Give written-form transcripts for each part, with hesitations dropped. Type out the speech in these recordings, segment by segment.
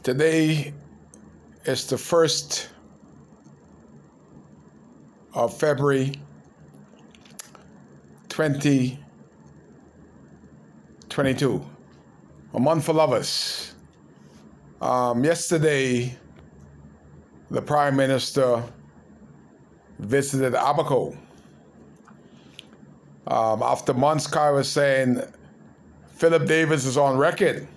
Today is the 1st of February 2022, a month for lovers. Yesterday, the Prime Minister visited Abaco. After months, Kai was saying Philip Davis is on record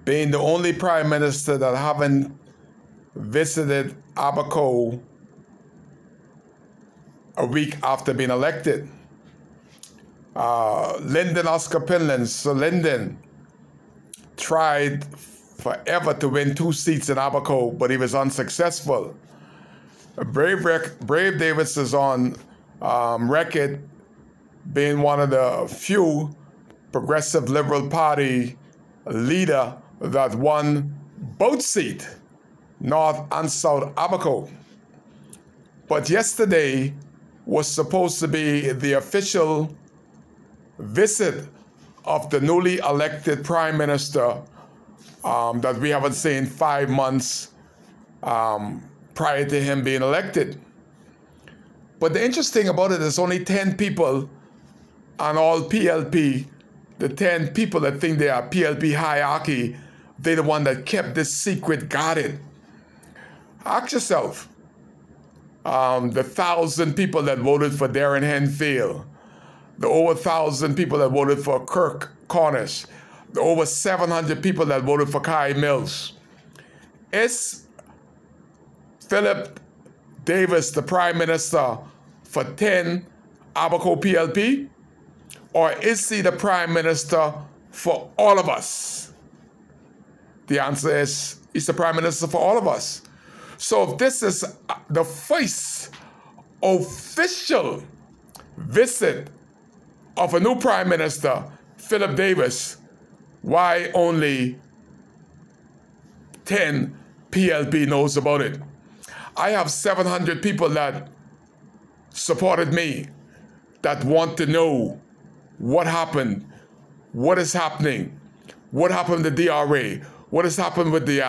being the only Prime Minister that haven't visited Abaco a week after being elected. Lyndon Oscar Pinland, so Lyndon tried forever to win 2 seats in Abaco, but he was unsuccessful. Brave Davis is on record being one of the few Progressive Liberal Party leader that won both seats, North and South Abaco. But yesterday was supposed to be the official visit of the newly elected Prime Minister that we haven't seen 5 months prior to him being elected. But the interesting about it is only 10 people on all PLP, the 10 people that think they are PLP hierarchy, they're the one that kept this secret guarded. Ask yourself, the 1,000 people that voted for Darren Henfield, the over 1,000 people that voted for Kirk Cornish, the over 700 people that voted for Kai Mills. Is Philip Davis the Prime Minister for 10 Abaco PLP? Or is he the Prime Minister for all of us? The answer is he's the Prime Minister for all of us. So if this is the first official visit of a new Prime Minister, Philip Davis, why only 10 PLP knows about it? I have 700 people that supported me that want to know what happened, what is happening, what happened to DRA, what has happened with the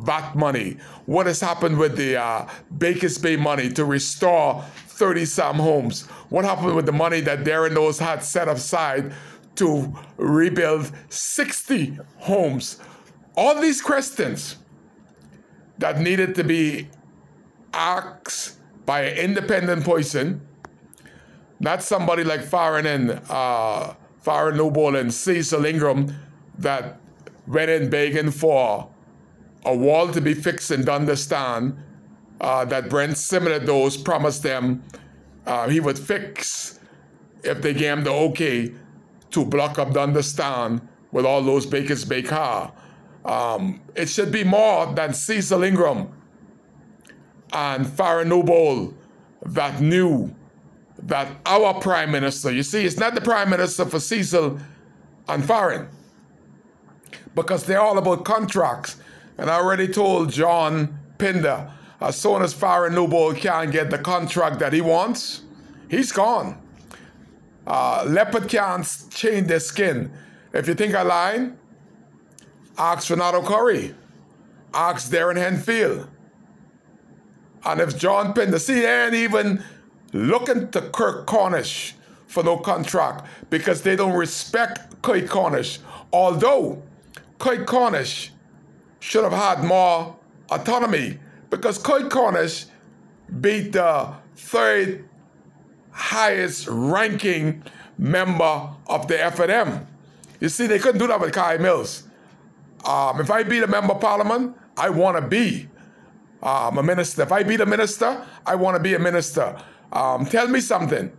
VAT money, what has happened with the Bakers Bay money to restore 30-some homes, what happened with the money that Darren Knowles had set aside to rebuild 60 homes. All these questions that needed to be asked by an independent person, not somebody like Farron Noble and Cecil Ingram that went in begging for a wall to be fixed in Dundastan that Brent Similadose promised them he would fix if they gave him the okay to block up Dundastan with all those Bakers Bay car. It should be more than Cecil Ingram and Farron Noble that knew that our Prime Minister, you see, it's not the Prime Minister for Cecil and Farron, because they're all about contracts. And I already told John Pinder, as soon as Farron Noble can't get the contract that he wants, he's gone. Leopard can't change their skin. If you think I'm lying, ask Renato Curry, ask Darren Henfield. And if John Pinder, see, they ain't even looking to Kirk Cornish for no contract because they don't respect Kirk Cornish. Although Kirk Cornish should have had more autonomy because Kirk Cornish beat the 3rd highest ranking member of the FNM. You see, they couldn't do that with Kai Mills. If I beat a member of parliament, I want to be a minister. If I beat a minister, I want to be a minister. Tell me something.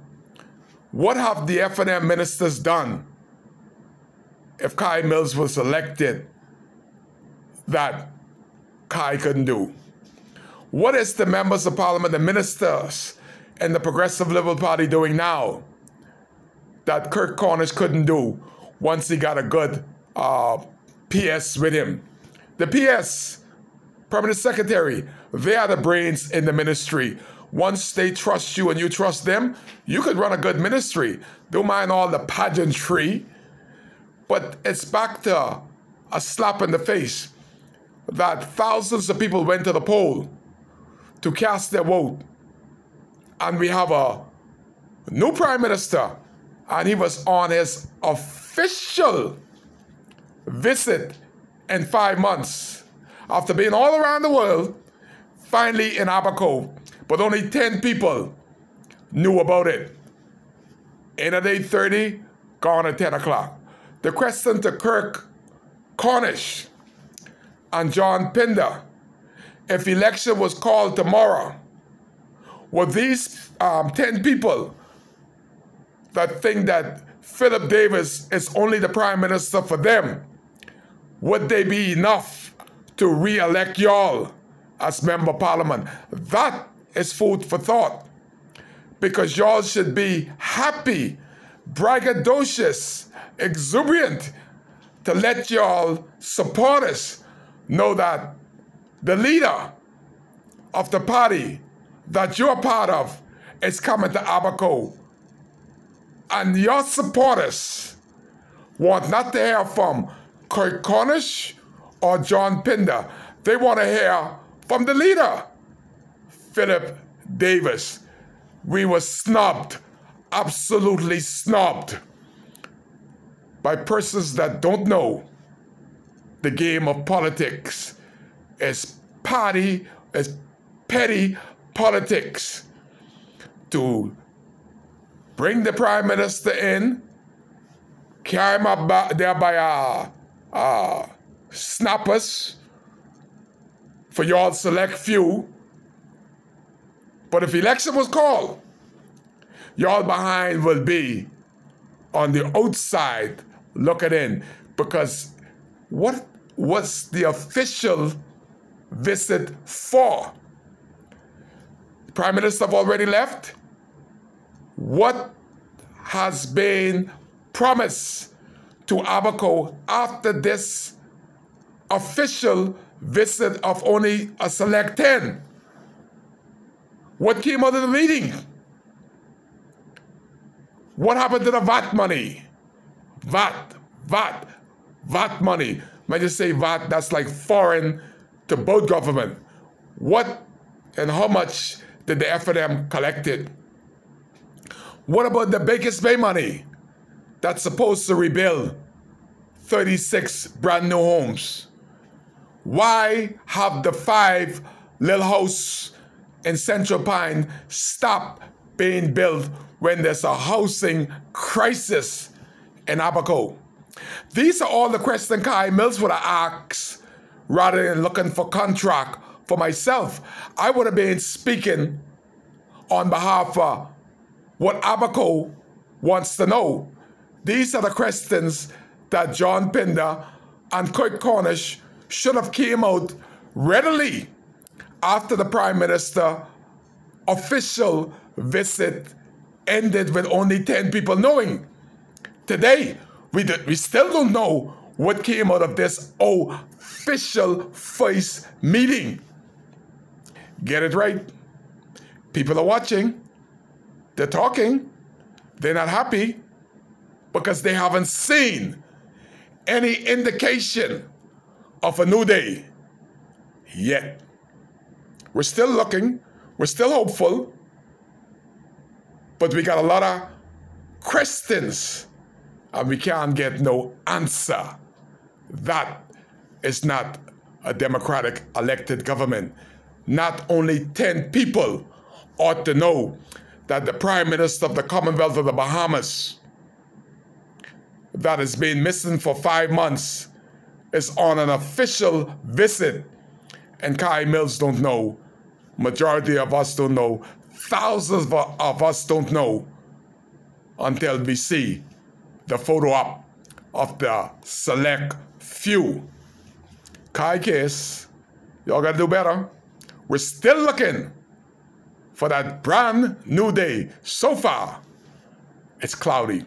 What have the FNM ministers done if Kai Mills was elected that Kai couldn't do? What is the members of parliament, the ministers in the Progressive Liberal Party doing now that Kirk Cornish couldn't do once he got a good PS with him? The PS, Permanent Secretary, they are the brains in the ministry. Once they trust you and you trust them, you could run a good ministry. Don't mind all the pageantry, but it's back to a slap in the face. that thousands of people went to the poll to cast their vote. And we have a new prime minister, and he was on his official visit in 5 months. After being all around the world, finally in Abaco, but only 10 people knew about it. In at 8:30, gone at 10 o'clock. The question to Kirk Cornish and John Pinder: if election was called tomorrow, would these 10 people that think that Philip Davis is only the prime minister for them, would they be enough to re-elect y'all as member of parliament? That is food for thought, because y'all should be happy, braggadocious, exuberant to let y'all supporters know that the leader of the party that you're part of is coming to Abaco. And your supporters want not to hear from Kirk Cornish or John Pinder. They want to hear from the leader, Philip Davis. We were snubbed, absolutely snubbed, by persons that don't know the game of politics. It's petty politics to bring the prime minister in, carry him up there by snappers for y'all select few. But if election was called, y'all behind will be on the outside looking in, because what was the official visit for? The prime minister have already left. What has been promised to Abaco after this official visit of only a select 10? What came out of the meeting? What happened to the VAT money? VAT money. When you say VAT, that's like foreign to both government. What and how much did the F&M collect it? What about the Bakers Bay money that's supposed to rebuild 36 brand new homes? Why have the 5 little house in Central Pine stop being built when there's a housing crisis in Abaco? These are all the questions Kai Mills would have asked rather than looking for contract for myself. I would have been speaking on behalf of what Abaco wants to know. These are the questions that John Pinder and Kirk Cornish should have came out readily after the Prime Minister official visit ended with only 10 people knowing. Today, we still don't know what came out of this official face meeting. Get it right. People are watching. They're talking. They're not happy because they haven't seen any indication of a new day yet. We're still looking. We're still hopeful. But we got a lot of questions and we can't get no answer. That is not a democratic elected government. Not only 10 people ought to know that the Prime Minister of the Commonwealth of the Bahamas, that has been missing for 5 months, is on an official visit. And Kai Mills don't know. Majority of us don't know. Thousands of us don't know until we see the photo op of the select few. Kai case, y'all gotta do better. We're still looking for that brand new day. So far, it's cloudy,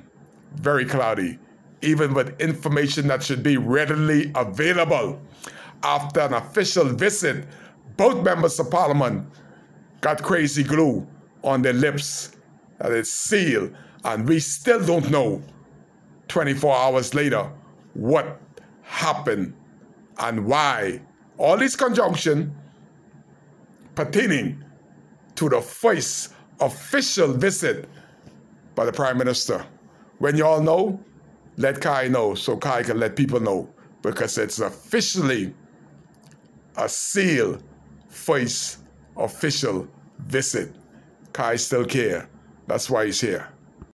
very cloudy, even with information that should be readily available. After an official visit, both members of parliament got crazy glue on their lips that is sealed, and we still don't know 24 hours later what happened and why All these conjunction pertaining to the first official visit by the Prime Minister. When you all know, let Kai know so Kai can let people know, because it's officially a sealed first official visit. Kai still care. That's why he's here.